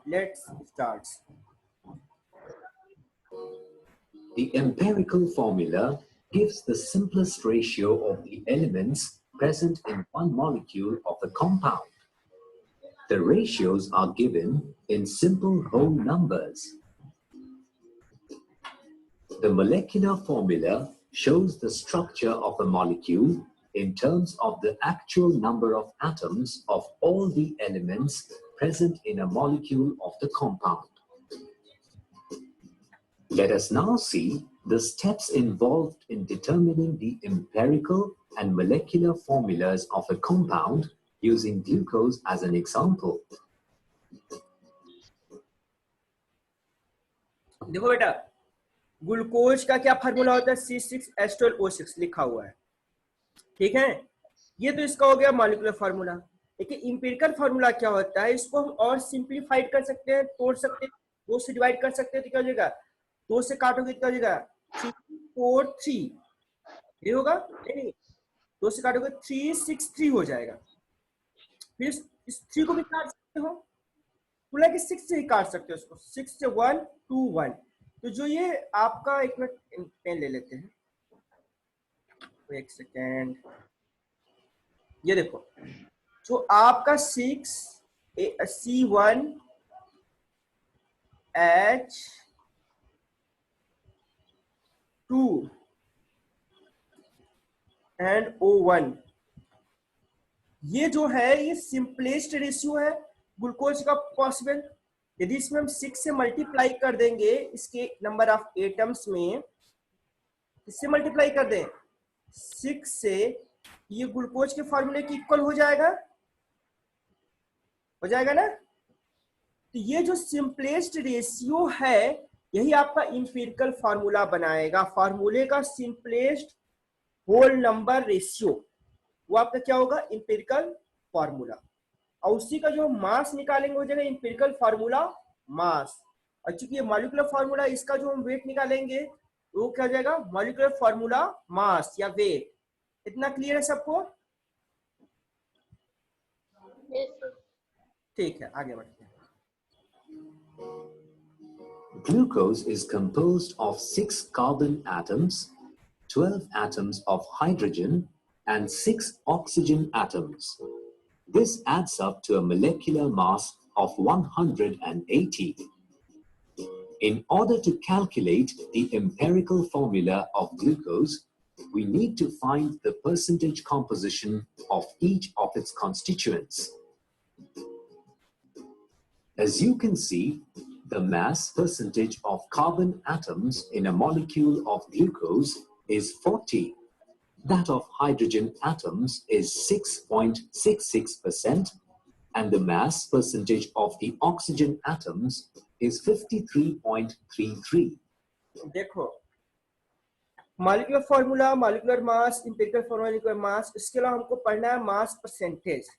Let's start. The empirical formula gives the simplest ratio of the elements present in one molecule of a compound. The ratios are given in simple whole numbers. The molecular formula shows the structure of a molecule in terms of the actual number of atoms of all the elements present in a molecule of the compound. Let us now see the steps involved in determining the empirical and molecular formulas of a compound using glucose as an example. देखो बेटा, glucose का क्या formula होता है? C6H12O6 लिखा हुआ है, ठीक है। ये तो इसका हो गया मॉलिक्यूलर फार्मूला। लेकिन इंपिरिकल फार्मूला क्या होता है? इसको हम और सिंप्लीफाइड कर सकते हैं, तोड़ सकते हैं, 2 से डिवाइड कर सकते हैं तो क्या हो जाएगा? 2 से काटोगे तो क्या हो जाएगा? 343 ये होगा, नहीं 2 से काटोगे 363 हो जाएगा। फिर इस 3 को भी काट सकते हो, बोला कि 6 से ही काट सकते हो उसको, 6 से 1 2 1। तो जो ये आपका, एक मिनट पेन ले लेते हैं, एक सेकेंड। ये देखो, जो आपका 6 C1H एंड O1, ये जो है ये सिंपलेस्ट रेशियो है ग्लूकोज का पॉसिबल। यदि इसमें हम 6 से मल्टीप्लाई कर देंगे इसके नंबर ऑफ एटम्स में, इससे मल्टीप्लाई कर दें 6 से, ये ग्लूकोज के फॉर्मूले की इक्वल हो जाएगा ना। तो ये जो सिंपलेस्ट रेशियो है यही आपका इंपिरिकल फार्मूला बनाएगा। फार्मूले का सिंपलेस्ट होल नंबर रेशियो वो आपका क्या होगा? Empirical formula. और उसी का जो मास निकालेंगे हो जाएगा इंपिरिकल फार्मूला मास। और चूंकि ये मॉलिक्यूलर फार्मूला, इसका जो हम वेट निकालेंगे वो क्या हो जाएगा? मॉलिक्यूलर फार्मूला मास या वेट। इतना क्लियर है सबको? ठीक है, आगे बढ़ते हैं। Glucose is composed of 6 carbon atoms, 12 atoms of hydrogen, and 6 oxygen atoms. This adds up to a molecular mass of 180. In order to calculate the empirical formula of glucose, we need to find the percentage composition of each of its constituents. As you can see, the mass percentage of carbon atoms in a molecule of glucose is 40. That of hydrogen atoms is 6.66%, and the mass percentage of the oxygen atoms is 53.33. देखो, molecular formula, molecular mass, empirical formula mass, इसके अलावा हमको पढ़ना है mass percentage.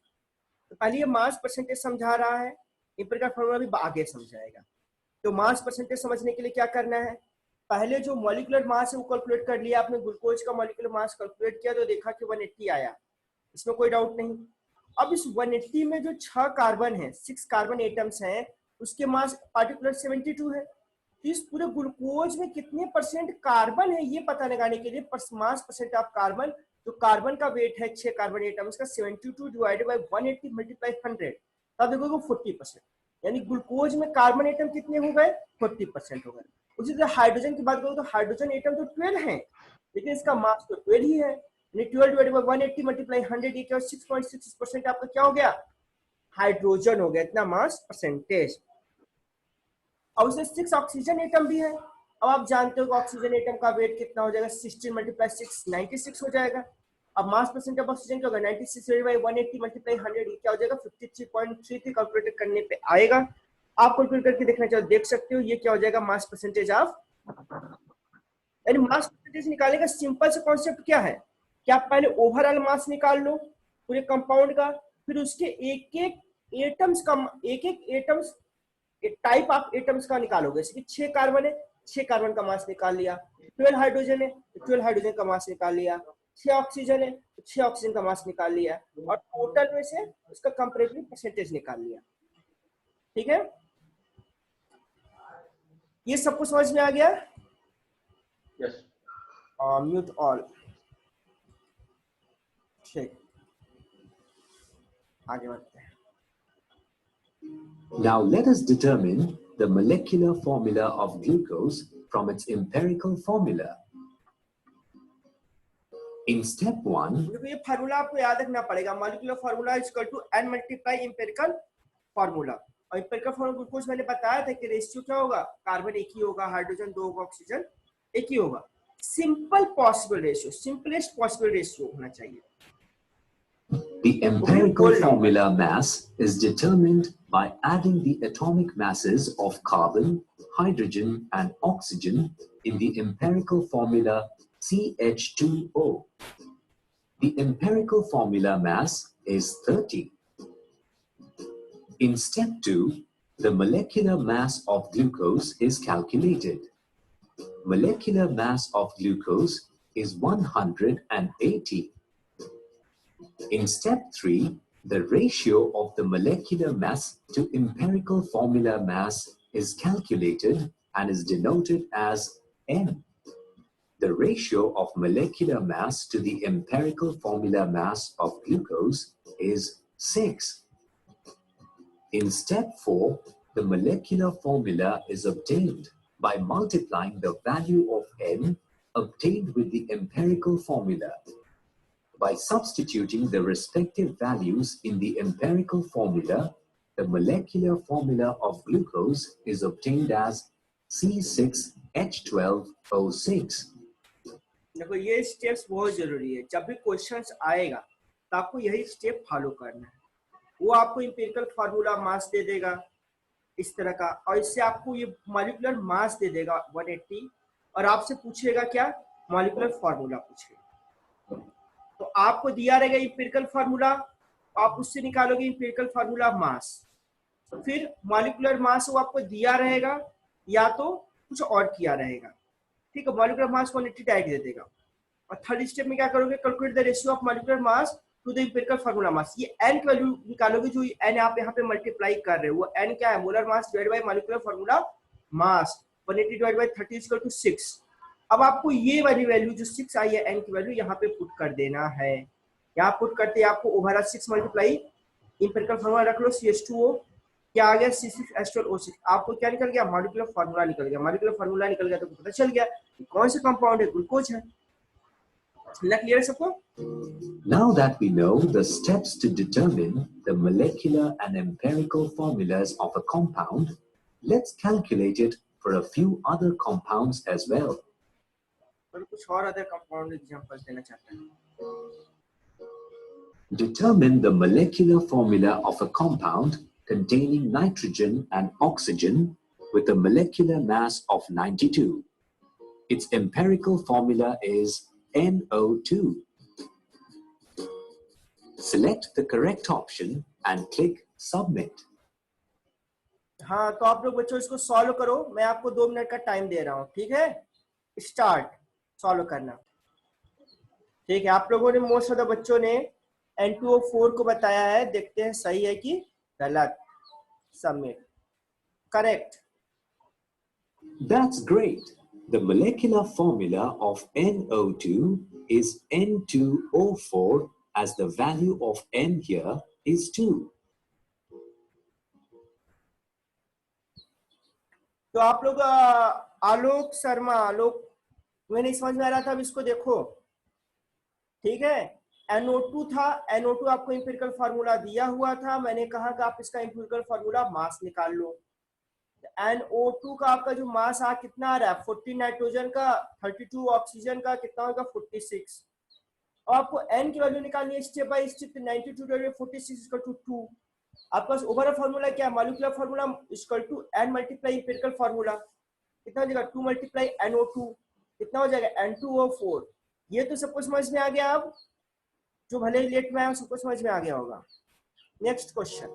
तो पहले ये mass percentage समझा रहा है, इंपिरिकल फार्मूला भी आगे समझाएगा। तो मास परसेंटेज समझने के लिए क्या करना है? पहले जो मॉलिक्यूलर मास है वो कैलकुलेट कर लिया आपने। ग्लूकोज का मॉलिक्यूलर मास कैलकुलेट किया तो देखा कि 180 आया, इसमें कोई डाउट नहीं। अब इस 180 में जो 6 कार्बन है, 6 कार्बन एटम्स हैं, उसके मास पार्टिकुलर 72 है। तो इस पूरे ग्लूकोज में कितने परसेंट कार्बन है ये पता लगाने के लिए मास परसेंट ऑफ कार्बन, जो कार्बन का वेट है 6 कार्बन एटम्स का, 72 डिवाइडेड बाय 180 मल्टीप्लाई 100, तब देखोगे 40%। यानी ग्लूकोज में कार्बन एटम कितने हो गए? 40% हो गए। उसी तरह हाइड्रोजन की बात करो तो हाइड्रोजन एटम तो 12 है, लेकिन इसका मास तो 12 ही है। यानी 12 डिवाइडेड बाय 180 मल्टीप्लाई 100, ये क्या 6.66% आपका क्या हो गया? हाइड्रोजन हो गया, इतना मास परसेंटेज। और उसमें 6 ऑक्सीजन एटम भी है। अब आप जानते हो कि ऑक्सीजन एटम का वेट कितना हो जाएगा? 16 मल्टीप्लाई 6 96 हो जाएगा। अब मास परसेंट ऑफ ऑक्सीजन क्या होगा? 96 बाय 180 मल्टीप्लाई 100, ये क्या हो जाएगा? 53.33 कैलकुलेट करने पे आएगा। आप कैलकुलेट करके देखना चाहो देख सकते हो, ये क्या हो जाएगा? मास परसेंटेज ऑफ। यानी मास परसेंटेज निकालने का सिंपल सा कॉन्सेप्ट क्या है कि आप पहले ओवरऑल मास निकाल लो पूरे कंपाउंड का, फिर उसके एक एक एटम्स का, एक एक एटम्स टाइप ऑफ एटम्स का निकालोगे। जैसे कि 6 कार्बन है, 6 कार्बन का मास निकाल लिया। 12 हाइड्रोजन है तो 12 हाइड्रोजन का मास निकाल लिया। 6 ऑक्सीजन है तो 6 ऑक्सीजन का मास निकाल लिया, और टोटल में से उसका कंपैरेटिव परसेंटेज निकाल लिया। ठीक है, ये सबको समझ में आ गया? यस। Mute all. ठीक, आगे बढ़ते हैं। Now let us determine the molecular formula of glucose from its empirical formula. In step 1, देखो ये फार्मूला आपको याद रखना पड़ेगा, molecular formula is equal to n multiply empirical formula. और इंपेरिकल फार्मूला ग्लूकोज मैंने बताया था कि रेशियो क्या होगा, कार्बन एक ही होगा, हाइड्रोजन 2 होगा, ऑक्सीजन एक ही होगा। Simple possible ratio, simplest possible ratio होना चाहिए। the empirical formula mass is determined by adding the atomic masses of carbon, hydrogen, and oxygen in the empirical formula CH2O. The empirical formula mass is 30. In step 2, the molecular mass of glucose is calculated. Molecular mass of glucose is 180. In step 3, the ratio of the molecular mass to empirical formula mass is calculated and is denoted as N. The ratio of molecular mass to the empirical formula mass of glucose is 6. In step 4, the molecular formula is obtained by multiplying the value of N obtained with the empirical formula. By substituting the respective values in the empirical formula, the molecular formula of glucose is obtained as C6H12O6. देखो ये steps बहुत जरूरी है, जब भी questions आएगा तो आपको यही स्टेप फॉलो करना है। वो आपको इंपेरिकल फार्मूला मास दे देगा इस तरह का, और इससे आपको ये मॉलिक्यूलर मास दे देगा 180, और आपसे पूछेगा क्या, मॉलिक्यूलर फार्मूला पूछेगा। तो आपको दिया रहेगा इंपेरिकल फार्मूला, आप उससे निकालोगे इंपेरिकल फार्मूला मास, फिर मॉलिक्यूलर मास वो आपको दिया रहेगा या तो कुछ और किया रहेगा, ठीक है। मॉलिक्यूलर मास को 180 डायरेक्ट दे देगा। और थर्ड स्टेप में क्या करोगे, calculate the ratio of molecular mass to the empirical formula mass. ये n की वैल्यू निकालोगे, जो n आप यहाँ पे मल्टीप्लाई कर रहे हो, वो n क्या है, molar mass divide by molecular formula mass. 180 divide by 30 equal to 6। अब आपको ये वाली वैल्यू जो 6 आई है n की वैल्यू यहाँ पे पुट कर देना है। यहाँ पुट करते आपको ओवर 6 मल्टीप्लाई इंपेरिकल फार्मूला रख लो, CH2O क्या आ गया, C6H12O6। आपको क्या निकल गया, मॉलिक्यूलर फार्मूला निकल गया। मॉलिक्यूलर फार्मूला निकल गया तो पता चल गया कि कौन सा कंपाउंड है, ग्लूकोज है। क्लियर है सबको? Now that we know the steps to determine the molecular and empirical formulas of a compound, let's calculate it for a few other compounds as well. कुछ और अदर कंपाउंड एग्जांपल देना चाहते हैं। Determine the molecular formula of a compound containing nitrogen and oxygen with a molecular mass of 92. Its empirical formula is NO2. Select the correct option and click Submit. हाँ, तो आप लोग बच्चों इसको solve करो, मैं आपको 2 मिनट का टाइम दे रहा हूँ, ठीक है। स्टार्ट सॉल्व करना, ठीक है। आप लोगों ने मोस्ट ऑफ द बच्चों ने N2O4 को बताया है, देखते हैं सही है कि गलत। Submit, correct. That's great. The molecular formula of NO2 is N2O4 as the value of N here is 2. तो आप लोग आलोक शर्मा, आलोक तुम्हें नहीं समझ में आ रहा था, अब इसको देखो, ठीक है। NO2 था, NO2 आपको इंपेरिकल फार्मूला दिया हुआ था, मैंने कहा कि आप इसका इंपेरिकल फार्मूला मास निकाल लो। NO2 का आपका जो मास आ कितना आ रहा है, 14 नाइट्रोजन का, 32 ऑक्सीजन का, कितना होगा 46। और आपको n की वैल्यू निकालनी है step by step. 92 divided 46 equal to 2। आपका ओवरऑल फार्मूला क्या है, molecular formula equal to n multiply empirical formula, कितना हो जाएगा 2 मल्टीप्लाई NO2, कितना हो जाएगा N2O4। ये तो सबको समझ में आ गया, अब जो भले ही लेट में आया सबको समझ में आ गया होगा। Next question.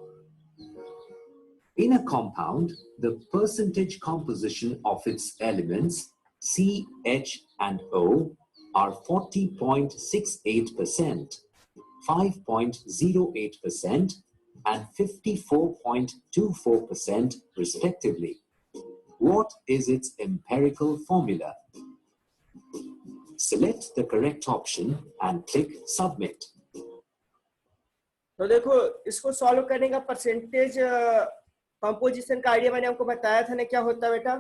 In a compound, the percentage composition of its elements C, H, and O are 40.68%, 5.08%, and 54.24% respectively. What is its empirical formula? Select the correct option and click Submit. तो देखो इसको सॉल्व करने का percentage composition का idea मैंने आपको बताया था ना क्या होता है बेटा।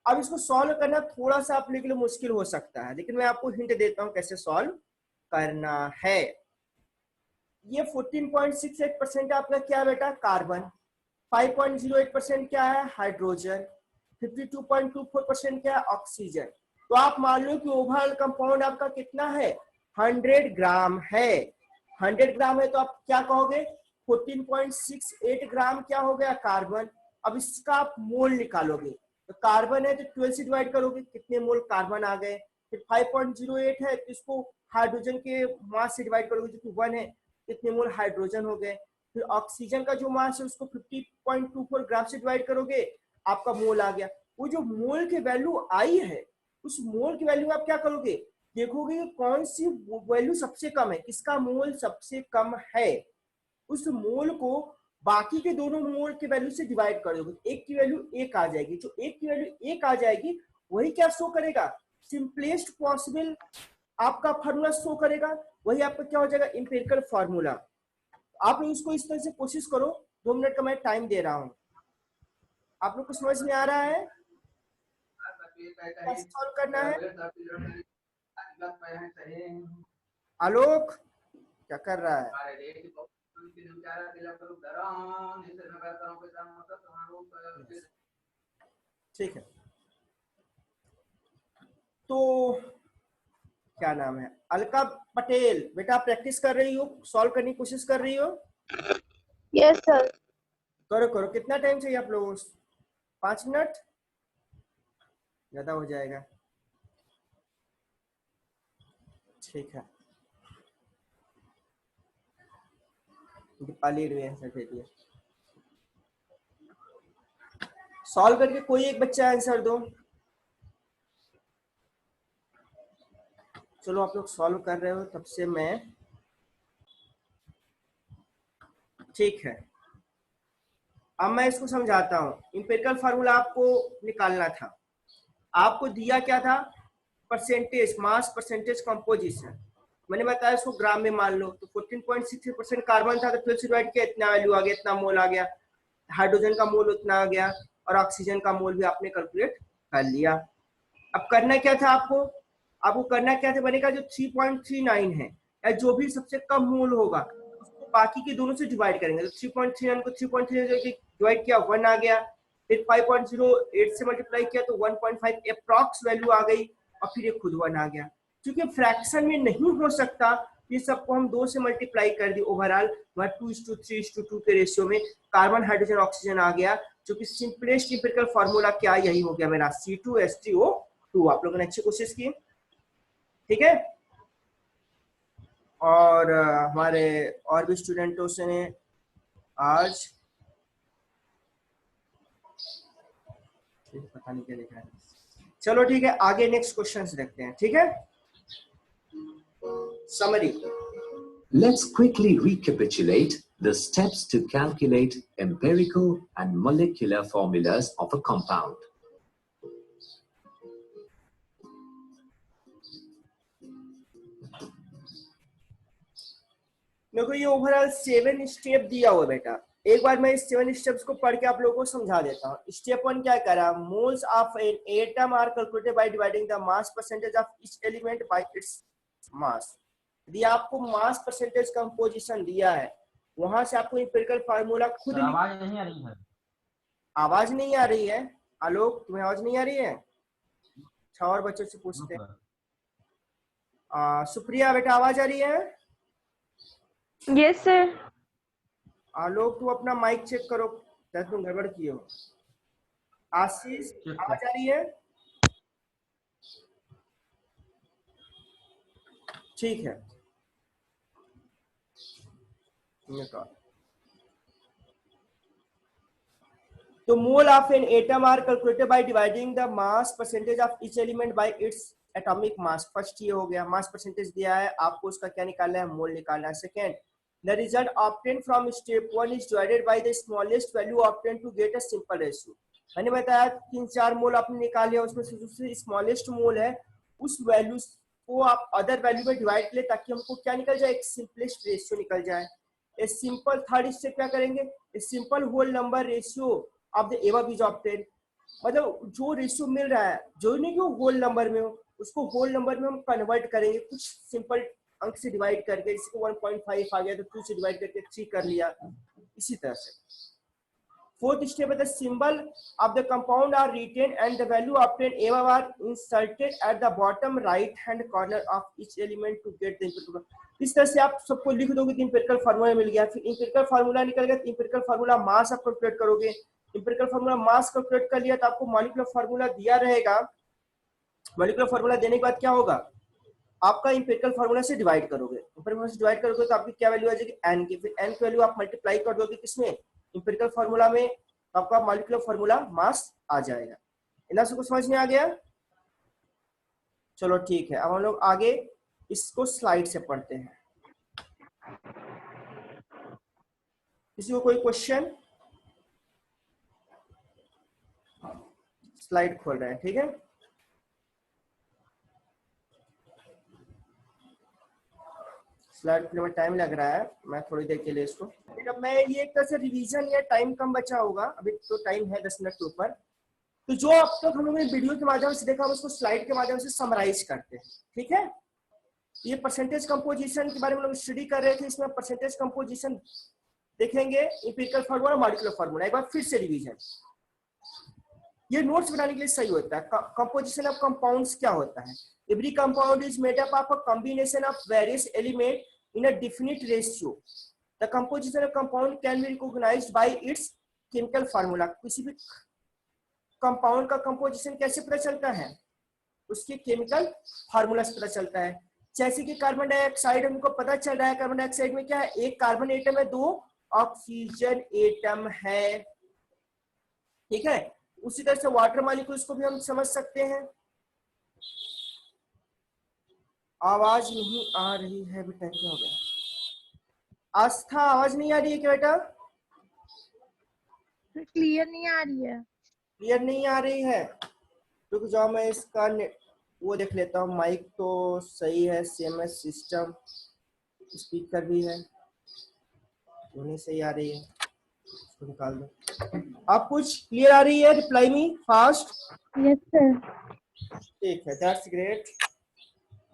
अब इसको सॉल्व करना थोड़ा सा आप लोगों के लिए मुश्किल हो सकता है, लेकिन मैं आपको हिंट देता हूं कैसे सॉल्व करना है। ये 14.68% आपका क्या बेटा कार्बन, 5.08% क्या है हाइड्रोजन, 52.24% क्या है ऑक्सीजन। तो आप मान लो कि ओवरऑल कंपाउंड आपका कितना है 100 ग्राम है। 100 ग्राम है तो आप क्या कहोगे 14.68 ग्राम क्या हो गया कार्बन। अब इसका आप मोल निकालोगे तो कार्बन है तो 12 से डिवाइड करोगे कितने मोल कार्बन आ गए। फिर 5.08 है तो इसको हाइड्रोजन के मास से डिवाइड करोगे जो कि 1 है, कितने मोल हाइड्रोजन हो गए। फिर ऑक्सीजन का जो मास है उसको 50.24 ग्राम से डिवाइड करोगे आपका मोल आ गया। वो जो मोल की वैल्यू आई है उस मोल की वैल्यू आप क्या करोगे देखोगे कि कौन सी वैल्यू सबसे कम है, किसका मोल सबसे कम है, उस मोल को बाकी के दोनों मोल के वैल्यू से डिवाइड कर दोगे। एक की वैल्यू 1 आ जाएगी, जो एक की वैल्यू 1 आ जाएगी वही क्या शो करेगा सिंपलेस्ट पॉसिबल आपका फार्मूला शो करेगा, वही आपका क्या हो जाएगा इंपेरिकल फार्मूला। आप लोग इसको इस तरह से कोशिश करो, 2 मिनट का मैं टाइम दे रहा हूं। आप लोग को समझ में आ रहा है कैसे सॉल्व करना है। आलोक क्या कर रहा है। ठीक है तो क्या नाम है अलका पटेल, बेटा प्रैक्टिस कर रही हो, सॉल्व करने की कोशिश कर रही हो। Yes sir. करो करो, कितना टाइम चाहिए आप लोगों को 5 मिनट ज्यादा हो जाएगा। ठीक है दीपाली आंसर दे दिया। सॉल्व करके कोई एक बच्चा आंसर दो। चलो आप लोग सॉल्व कर रहे हो तब से मैं ठीक है। अब मैं इसको समझाता हूं। इंपेरिकल फार्मूला आपको निकालना था, आपको दिया क्या था परसेंटेज मास परसेंटेज कंपोजिशन, मैंने बताया इसको ग्राम में मान लो तो 14.63% कार्बन था तो 12 से डिवाइड किया इतना वैल्यू आ गया, इतना मोल आ गया। हाइड्रोजन का मोल उतना आ गया और ऑक्सीजन का मोल भी आपने कैलकुलेट कर लिया। अब करना क्या था आपको करना क्या था बनेगा जो 3.39 है या जो भी सबसे कम मोल होगा उसको बाकी के दोनों से डिवाइड करेंगे। तो 3.39 को 3.3 डिवाइड किया 1 आ गया, फिर 5.08 से मल्टीप्लाई किया तो 1.5 अप्रॉक्स वैल्यू आ गई और फिर ये खुद 1 आ गया। क्योंकि फ्रैक्शन में नहीं हो सकता ये सबको हम 2 से मल्टीप्लाई कर दी ओवरऑल 2:3:2 के रेशियो में कार्बन हाइड्रोजन ऑक्सीजन आ गया, जो कि सिंपलेस्ट इंपेरिकल फार्मूला क्या यही हो गया मेरा C2H3O2। आप लोगों ने अच्छी कोशिश की, ठीक है। और हमारे और भी स्टूडेंटों से ने आज पता नहीं क्या लिखा है। चलो ठीक है आगे नेक्स्ट क्वेश्चन देखते हैं, ठीक है। Summary. Let's quickly recapitulate the steps to calculate empirical and molecular formulas of a compound. देखो ये ओवरऑल 7 स्टेप दिया हुआ बेटा, एक बार मैं इस 7 स्टेप्स को पढ़ के आप लोगों को समझा देता हूँ। स्टेप 1 क्या करा, moles of an atom are calculated by dividing the mass percentage of each element by its mass. यदि आपको मास परसेंटेज कंपोजिशन दिया है वहां से आपको इंपेरिकल फार्मूला खुद आवाज नहीं आ रही है। आवाज नहीं आ रही है आलोक, तुम्हें आवाज नहीं आ रही है? अच्छा और बच्चों से पूछते हैं। सुप्रिया बेटा आवाज आ रही है? Yes sir. आलोक तू अपना माइक चेक करो शायद तुम गड़बड़ किए हो। आशीष आवाज आ रही है? ठीक है तो mole of an atom are calculated by dividing the mass percentage of each element by its atomic mass. First ये हो गया मास परसेंटेज दिया है आपको, उसका क्या निकालना है मोल निकालना है। Second The result obtained from step 1 is divided by the smallest value obtained to get a simple ratio. मैंने बताया 3-4 मोल आपने निकाले, उसमें से जो स्मॉलेस्ट मोल है उस वैल्यू को आप अदर वैल्यू में डिवाइड कर ले ताकि हमको क्या निकल जाए, एक सिंपलेस्ट रेशियो निकल जाए. ए सिंपल थर्ड स्टेप क्या करेंगे, a simple whole number ratio of the above is obtain. मतलब जो रेशियो मिल रहा है, जो नहीं कि वो होल नंबर में हो, उसको होल नंबर में हम कन्वर्ट करेंगे कुछ सिंपल अंक से डिवाइड करके. इसको 1.5 आ गया तो 2 से डिवाइड करके 3 कर लिया. इसी तरह से फोर्थ स्टेप है the symbol of the compound are written and the value obtain above are inserted at the bottom right hand corner of each element to get the empirical. इस तरह से आप सबको लिख दोगे तो इंपिरिकल फार्मूला मिल गया. फिर इंपिरिकल फार्मूला निकल गया तो इंपिरिकल फार्मूला मास आप कैलकुलेट करोगे. इंपिरिकल फार्मूला मास कैलकुलेट कर लिया तो आपको मॉलिक्यूलर फार्मूला दिया रहेगा. मॉलिक्यूलर फार्मूला देने के बाद क्या होगा, आपका इंपिरिकल फार्मूला से डिवाइड करोगे. इंपिरिकल से डिवाइड करोगे तो आपकी क्या वैल्यू आ जाएगी, एन की. फिर एन की वैल्यू आप मल्टीप्लाई कर दोगे किसमें, इंपिरिकल फार्मूला में, तो आपका मॉलिक्यूलर फार्मूला मास आ जाएगा. इतना सबको समझ में आ गया. चलो ठीक है, अब हम लोग आगे इसको स्लाइड से पढ़ते हैं. किसी को कोई क्वेश्चन? स्लाइड खोल रहे हैं, ठीक है. स्लाइड में टाइम लग रहा है, मैं थोड़ी देर के लिए इसको, जब मैं ये एक तरह से रिवीजन या टाइम कम बचा होगा, अभी तो टाइम है 10 मिनट के ऊपर, तो जो अब तक हम लोगों ने वीडियो के माध्यम से देखा हम उसको स्लाइड के माध्यम से समराइज करते हैं. ठीक है, ये परसेंटेज कंपोजिशन के बारे में लोग स्टडी कर रहे थे. इसमें परसेंटेज कंपोजिशन देखेंगे, इंपिरिकल फार्मूला, मॉलिक्यूलर फार्मूला. एक बार फिर से रिवीजन, ये नोट्स बनाने के लिए सही होता है. कंपोजिशन ऑफ कंपाउंड्स क्या होता है, every compound is made up of a combination of various element in a definite ratio. The composition of compound can be recognised by its chemical formula. किसी भी कंपाउंड का कंपोजिशन कैसे पता चलता है, उसके केमिकल फार्मूला से पता चलता है. जैसे कि कार्बन डाइऑक्साइड हमको पता चल रहा है, कार्बन डाइऑक्साइड में क्या है, एक कार्बन एटम है, 2 ऑक्सीजन एटम है. ठीक है, उसी तरह से वाटर मॉलिक्यूल्स को भी हम समझ सकते हैं. आवाज नहीं आ रही है बेटा, क्या हो गया? आस्था आवाज नहीं आ रही है क्या बेटा? क्लियर नहीं आ रही है. क्लियर नहीं आ रही है, रुक जाओ मैं इसका वो देख लेता हूँ. माइक तो सही है, सीएमएस सिस्टम, स्पीकर भी है, तो नहीं सही आ रही है, इसको निकाल दो. आप कुछ क्लियर आ रही है, reply me fast. Yes sir. ठीक है, दैट्स ग्रेट.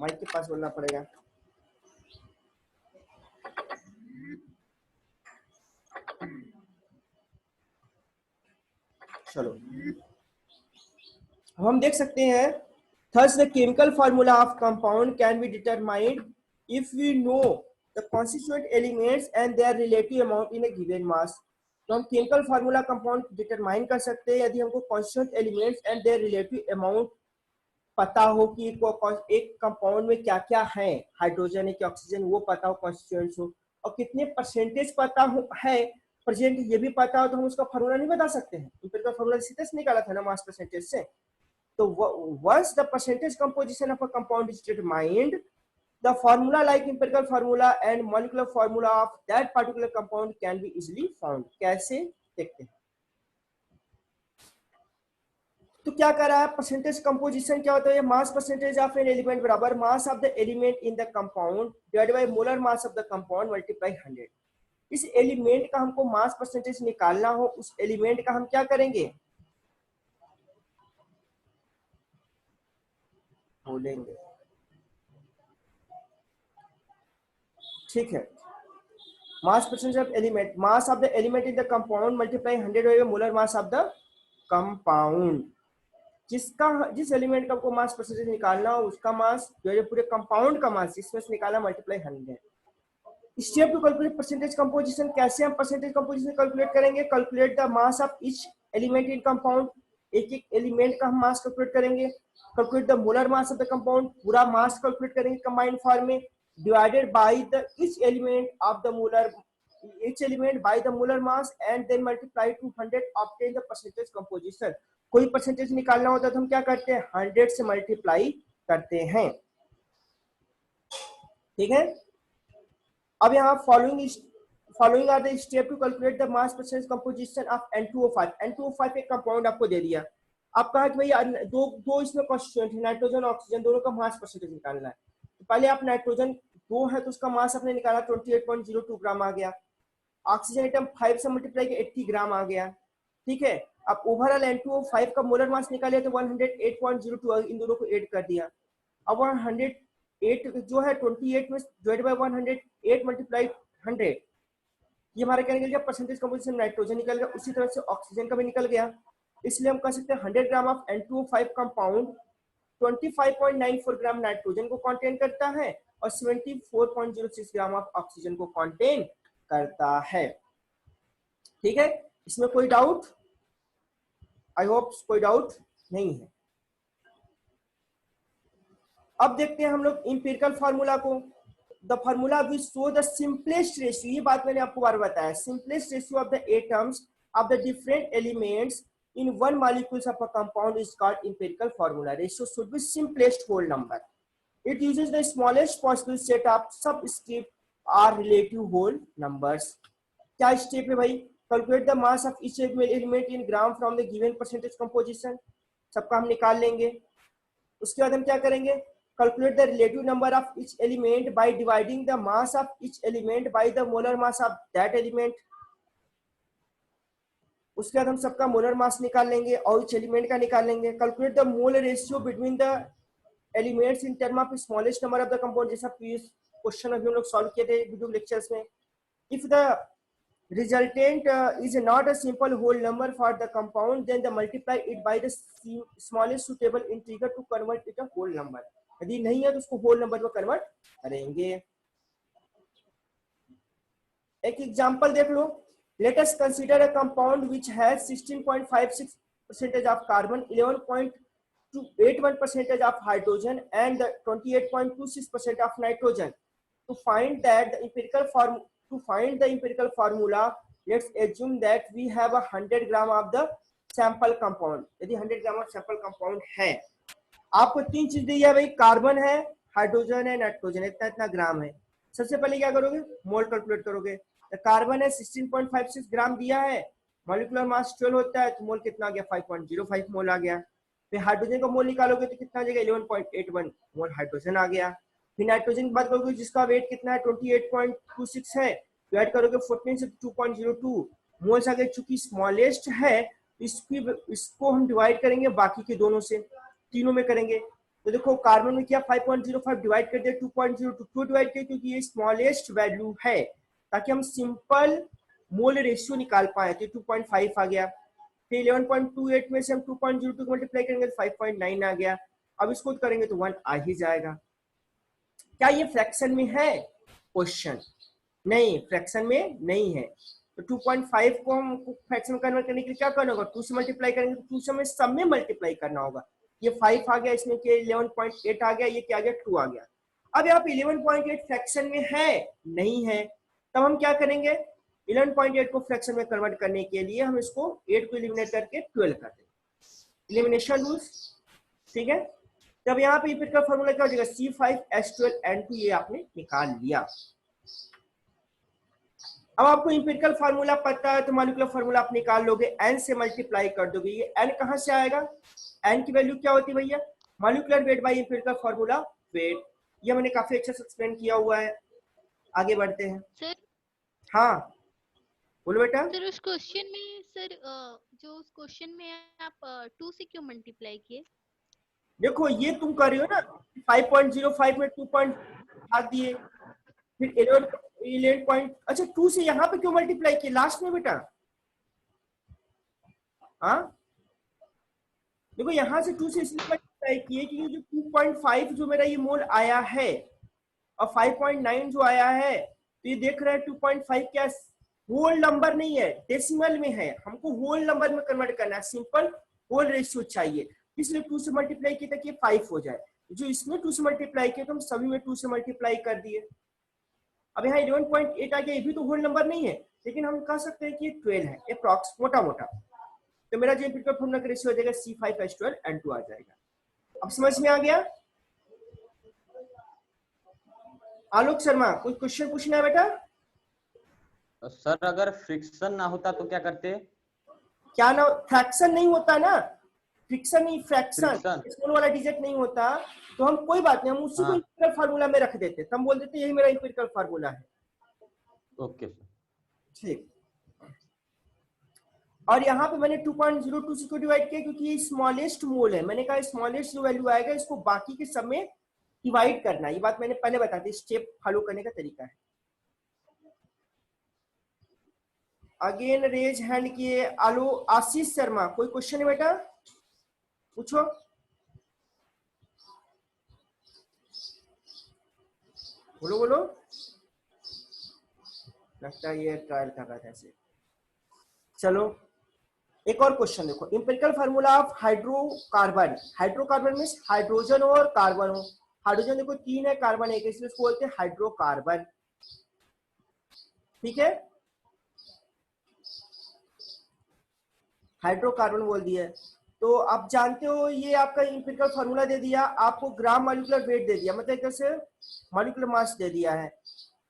माइक के पास बोलना पड़ेगा. चलो हम देख सकते हैं. Thus the chemical formula of compound can be determined if we know the constituent elements and their relative amount in a given mass. तो हम केमिकल फार्मूला कंपाउंड डिटरमाइन कर सकते हैं यदि हमको constituent elements and there relative amount पता हो कि एक कंपाउंड में क्या क्या है, हाइड्रोजन है कि ऑक्सीजन, वो पता हो, कॉन्स्टिट्यूएंट्स हो, और कितने परसेंटेज पता हो है प्रेजेंट, ये भी पता हो, तो हम उसका फार्मूला नहीं बता सकते हैं. इंपिरिकल फार्मूला सीधे से निकाला था ना मास परसेंटेज से. So once the percentage composition of a compound is determined, the formula like empirical formula and molecular formula of that particular compound can be easily found. कैसे देखते हैं. तो क्या कर रहा है, परसेंटेज कंपोजिशन क्या होता है, mass percentage of an element बराबर mass of the element in the compound divided by molar mass of the compound multiply 100. इस एलिमेंट का हमको मास परसेंटेज निकालना हो, उस एलिमेंट का हम क्या करेंगे, बोलेंगे. ठीक है, mass percentage of element, mass of the element in the compound multiply 100 होगा molar mass of the compound. जिस एलिमेंट का आपको मास परसेंटेज निकालना हो उसका मास जो है पूरे कंपाउंड का मास इसमें से निकालना multiply 100. Step two calculate percentage composition. कैसे हम परसेंटेज कंपोजिशन कैलकुलेट करेंगे, calculate the mass of each element in compound. एक एक एलिमेंट का हम मास कैलकुलेट करेंगे. Calculate the molar mass of the compound, पूरा मास कैलकुलेट करेंगे कंबाइंड फॉर्म में, divided by the each element of the molar, each element by the molar mass and then multiply to 100 obtain the percentage composition. कोई percentage निकालना होता है तो हम क्या करते हैं, 100 से मल्टीप्लाई करते हैं. ठीक है, अब यहाँ following following are the step to calculate the mass percentage composition of N2O5. N2O5 एक कंपाउंड आपको दे दिया, आप कहा कि भैया दो इसमें कॉन्स्टिट्यूएंट है, नाइट्रोजन ऑक्सीजन, दोनों का मास परसेंटेज निकालना है। तो पहले आप नाइट्रोजन 2 है तो उसका मास आपने निकाला 28.02 ग्राम आ गया, ऑक्सीजन आइटम 5 से मल्टीप्लाई किया 80 ग्राम आ गया, ठीक है। अब ओवरऑल N2O5 का मोलर मास निकालिए तो 108.02, इन दोनों को ऐड कर दिया। अब 108 जो है 28 में डिवाइड बाय 108 मल्टीप्लाई 100, ये हमारा क्या निकल गया, परसेंटेज कंपोजिशन नाइट्रोजन निकल गया। उसी तरह से ऑक्सीजन का भी निकल गया, इसलिए हम कह सकते हैं 100 gram of N2O5 compound 25.94 gram nitrogen को कंटेन करता है और 74.06 ग्राम ऑफ ऑक्सीजन को कंटेन करता है, ठीक है। इसमें कोई डाउट? आई होप कोई डाउट नहीं है। अब देखते हैं हम लोग इंपिरिकल फार्मूला को। The formula which show the simplest ratio, ये बात मैंने आपको बार बताया, simplest ratio of the atoms of the different elements in one molecules of a compound is called empirical formula. Ratio should be simplest whole number. It uses the smallest possible set of subscript or relative whole numbers. क्या step है भाई? Calculate the mass of each element in gram from the given percentage composition. सबका हम निकाल लेंगे। उसके बाद हम क्या करेंगे? Calculate the relative number of each element by dividing the mass of each element by the molar mass of that element. उसके बाद हम सबका मोलर मास निकाल लेंगे और इच एलिमेंट का निकाल लेंगे। Calculate the mole ratio between the elements in term of smallest number of the compound, जैसा प्रीवियस क्वेश्चन अभी हम लोग सॉल्व किए थे वीडियो लेक्चर्स में। If the resultant is not a simple whole number for the compound then the multiply it by the smallest suitable integer to convert it a whole number. यदि नहीं है तो उसको होल नंबर में convert करेंगे। एक example देख लो। Let us consider a compound which has 16.56% of carbon, 11.81% of hydrogen, and 28.26% of nitrogen. To find the empirical formula, let's assume that we have 100 gram of the sample compound. यदि 100 ग्राम of sample compound है, आपको तीन चीज दी है भाई, carbon है, hydrogen है, nitrogen, इतना इतना ग्राम है। सबसे पहले क्या करोगे? मोल कैलकुलेट करोगे। कार्बन है 16.56 ग्राम दिया है, मॉलिक्यूलर मास 12 होता है, तो मोल कितना आ गया? 5.05 मोल आ गया। फिर हाइड्रोजन का मोल निकालोगे तो कितना आ जाएगा? 11.81 मोल हाइड्रोजन आ गया। फिर नाइट्रोजन की बात करोगे जिसका वेट कितना है? 28.26 है, तो ऐड करोगे 14 से 2.02 मोल्स आ गए। चूंकि स्मॉलेस्ट है इसको हम डिवाइड करेंगे बाकी के दोनों से, तीनों में करेंगे। तो देखो कार्बन में क्या 5.05 डिवाइड कर दिया 2.02, क्यों डिवाइड किया? क्योंकि ये स्मॉलेस्ट वैल्यू है, ताकि हम सिंपल मोल रेशियो निकाल पाए। तो 2.5 आ गया। फिर 11.28 में से हम 2.02 को मल्टीप्लाई करेंगे तो 5.9 आ गया। अब इसको करेंगे तो 1 आ ही जाएगा। क्या ये फ्रैक्शन में है? क्वेश्चन नहीं, फ्रैक्शन में नहीं है। तो 2.5 को हम फ्रैक्शन में कन्वर्ट करने के लिए क्या करना होगा? 2 से मल्टीप्लाई करेंगे तो 2 से हमें सब में मल्टीप्लाई करना होगा। ये 5 आ गया, इसमें 11.8 आ गया, ये क्या आ गया? 2 आ गया। अब यहाँ पे 11.8 फ्रैक्शन में है नहीं है, तब हम क्या करेंगे? 11.8 को फ्रैक्शन में कन्वर्ट करने के लिए हम इसको 8 को एलिमिनेट करके 12 कर देंगे, एलिमिनेशन रूल्स, ठीक है। तब यहाँ पे इंपिरिकल फार्मूला क्या हो जाएगा? C5H12N2, ये आपने निकाल लिया। अब आपको इंपिरिकल फार्मूला पता है तो मॉलिक्यूलर फार्मूला आप निकाल लोगे, N से मल्टीप्लाई कर दोगे। ये N कहां से आएगा? N की वैल्यू क्या होती है भैया? Molecular weight by empirical formula wait. ये मैंने काफी अच्छा से एक्सप्लेन किया हुआ है। आगे बढ़ते हैं सर। हाँ बोलो बेटा। सर उस क्वेश्चन में जो उस क्वेश्चन में आप 2 से क्यों मल्टीप्लाई किए? देखो ये तुम कर रही हो ना, 5.05 में 2 पॉइंट भाग दिए, फिर 11 पॉइंट, अच्छा 2 से यहाँ पे क्यों मल्टीप्लाई किए लास्ट में बेटा? हाँ देखो यहाँ से 2 से इसलिए मल्टीप्लाई किए क्योंकि जो 2.5 जो मेरा ये मोल आया है और 5.9 जो आया है, तो ये देख रहे हैं 2.5 क्या होल नंबर नहीं है, डेसिमल में है। हमको होल नंबर में कन्वर्ट करना है, सिंपल होल रेशियो चाहिए, इसलिए 2 से मल्टीप्लाई किया ताकि 5 हो जाए। जो इसमें 2 से मल्टीप्लाई किया तो हम सभी में 2 से मल्टीप्लाई कर दिए। अब यहाँ 11.8 आ गया, ये भी तो होल नंबर नहीं है, लेकिन हम कह सकते हैं कि 12 है अप्रॉक्स, मोटा मोटा। तो मेरा जो इंपिरिकल फार्मूला का रेशियो हो जाएगा C5H12N2 आ जाएगा। अब समझ में आ गया? आलोक शर्मा कोई क्वेश्चन पूछना है बेटा? सर अगर फ्रिक्शन ना होता तो क्या करते? क्या ना, फ्रैक्शन नहीं होता ना, फ्रिक्शन नहीं, फ्रैक्शन, फ्रिक्शन। स्मॉल वाला डिजिट नहीं होता, तो हम कोई बात नहीं, हम उसी को हाँ, इंपिरिकल फार्मूला में रख देते, तो हम बोल देते यही मेरा इंपिरिकल फार्मूला है। Okay sir. ठीक, और यहाँ पे मैंने 2.02 को डिवाइड किया क्योंकि ये स्मॉलेस्ट मोल है, मैंने कहा स्मॉलेस्ट जो वैल्यू आएगा इसको बाकी के सब में डिवाइड करना, ये बात मैंने पहले बता दी, स्टेप फॉलो करने का तरीका है। अगेन रेज हैंड किए आलो आशीष शर्मा, कोई क्वेश्चन है बेटा, पूछो। बोलो बोलो, लगता है ये ट्रायल कर रहा था ऐसे। चलो एक और क्वेश्चन देखो, empirical formula of hydrocarbon, hydrocarbon means hydrogen और कार्बन हो, हाइड्रोजन देखो 3 है, कार्बन 1 है, इसलिए इसको बोलते हैं हाइड्रोकार्बन। ठीक है, हाइड्रोकार्बन बोल दिया। तो आप जानते हो ये आपका इंपेरिकल फार्मूला दे दिया, आपको ग्राम मॉलिक्यूलर वेट दे दिया, मतलब कैसे मॉलिक्यूलर मास दे दिया है,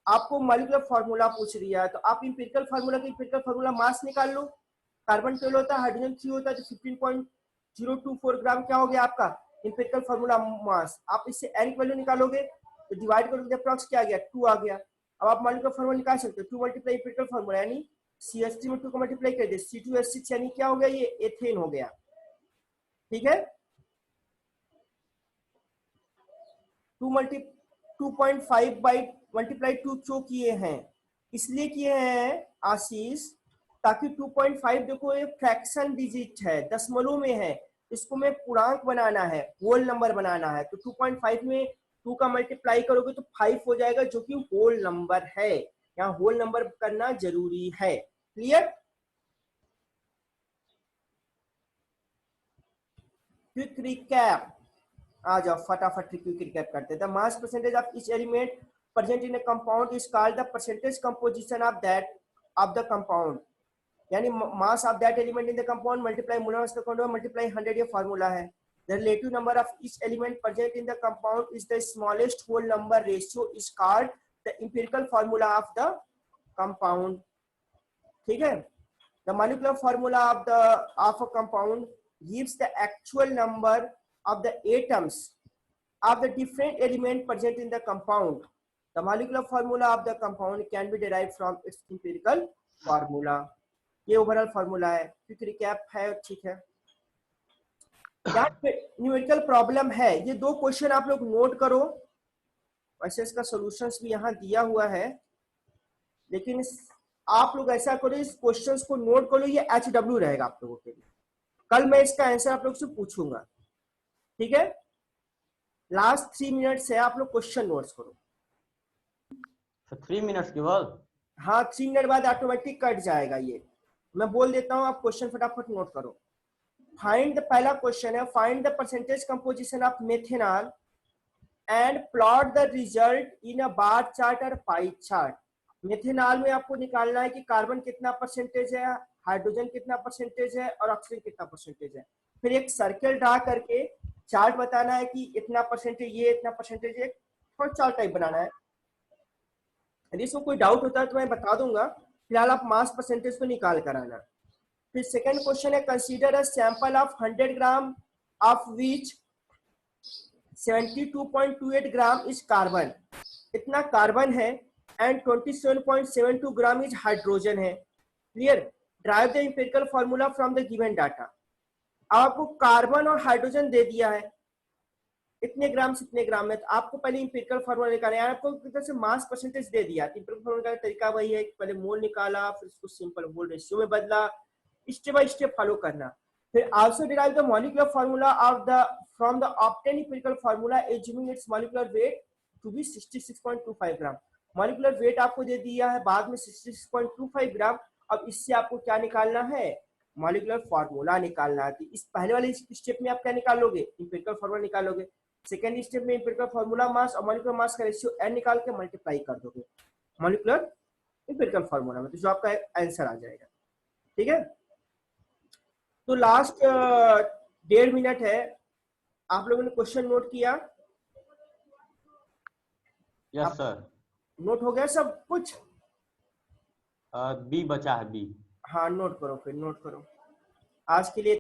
आपको मॉलिक्यूलर फार्मूला पूछ लिया है, तो आप इंपेरिकल फार्मूला के इंपेरिकल फार्मूला मास निकाल लो। कार्बन 12 होता है, हाइड्रोजन 3 होता है, तो 15.024 ग्राम क्या हो गया आपका इंपेरिकल फार्मूला मास। आप इससे एन की वैल्यू निकालोगे तो डिवाइड करोगे, अप्रॉक्स क्या आ गया 2 आ गया। अब आप मॉलिक्यूलर फार्मूला निकाल सकते हो, 2 मल्टीप्लाई इंपेरिकल फार्मूला यानी CH3 में 2 को मल्टीप्लाई कर दे, C2H6 यानी क्या हो गया, ये एथेन हो गया। ठीक है, 2.5 बाई मल्टीप्लाई 2 क्यों किए हैं, इसलिए किए हैं आशीष, ताकि 2.5 देखो ये फ्रैक्शन डिजिट है, दशमलव में है, इसको मैं पूर्णांक बनाना है, होल नंबर बनाना है, तो 2.5 में 2 का मल्टीप्लाई करोगे तो 5 हो जाएगा, जो कि होल नंबर है, यहाँ होल नंबर करना जरूरी है। क्लियर, क्विक रिकैप, आ जाओ फटाफट क्विक रिकैप करते हैं। The mass percentage of each element present in a compound is called the percentage composition of that of the compound, यानी mass of that element in the compound multiply molar mass का compound multiply 100, ये formula है। The relative number of each element present in the compound is the smallest whole number ratio is called the empirical formula of the compound. ठीक है, the molecular formula of a compound gives the actual number of the atoms of the different element present in the compound. The molecular formula of the compound can be derived from its empirical formula. ये overall formula है, quick recap है, ठीक है। Numerical problem है, ये 2 question आप लोग note करो, वैसे इसका सॉल्यूशंस भी यहाँ दिया हुआ है, लेकिन आप लोग ऐसा करो इस क्वेश्चंस को नोट करो, ये HW रहेगा आप लोगों के लिए, कल मैं इसका आंसर आप लोग से पूछूंगा। ठीक है, लास्ट 3 मिनट से आप लोग क्वेश्चन नोट्स करो। 3 मिनट्स केवल? हाँ, 3 मिनट बाद ऑटोमेटिक कट जाएगा, ये मैं बोल देता हूँ, आप क्वेश्चन फटाफट नोट करो। फाइंड द, पहला क्वेश्चन है find the percentage composition of methanol and plot the result in a bar chart और पाई चार्ट। मेथेनॉल में आपको निकालना है कि कार्बन कितना परसेंटेज है, हाइड्रोजन कितना परसेंटेज है और ऑक्सीजन कितना परसेंटेज है, फिर एक सर्कल ड्रा करके चार्ट बताना है कि इतना परसेंटेज ये, इतना परसेंटेज ये, और चार्ट टाइप बनाना है। यदि इसमें कोई डाउट होता है तो मैं बता दूंगा, फिलहाल आप मास परसेंटेज को निकाल कर आना। फिर सेकंड क्वेश्चन है consider a sample of 100 gram of which 72.28 gram is carbon, इतना कार्बन है, एंड 27.72 ग्राम इज हाइड्रोजन है। Clear, drive the empirical formula from the given data. आपको कार्बन और हाइड्रोजन दे दिया है इतने ग्राम से इतने ग्राम में, तो आपको पहले इंपेरिकल फार्मूला निकालना है, आपको एक तरह से मास परसेंटेज दे दिया, इंपेरिकल फार्मूला का तरीका वही है, पहले मोल निकाला, फिर उसको सिंपल मोल रेशियो में बदला, स्टेप बाय स्टेप फॉलो करना। फिर also derive the molecular formula of the from the obtain empirical formula assuming its molecular weight to be 66.25 gram. Molecular weight आपको दे दिया है बाद में 66.25 ग्राम। अब इससे आपको क्या निकालना है, मॉलिक्यूलर फार्मूला निकालना है। इस पहले वाले स्टेप में आप क्या निकालोगे, इंपेरिकल फार्मूला निकालोगे। सेकेंड स्टेप में इंपेरिकल फार्मूला मास और मॉलिक्यूलर मास का रेशियो n निकाल के मल्टीप्लाई कर दोगे मॉलिक्यूलर इंपेरिकल फार्मूला में, तो जो आपका आंसर आ जाएगा। ठीक है, तो लास्ट 1.5 मिनट है, आप लोगों ने क्वेश्चन नोट किया? Yes sir. नोट हो गया सब कुछ? बी बचा है बी। हाँ नोट करो, फिर नोट करो। आज के लिए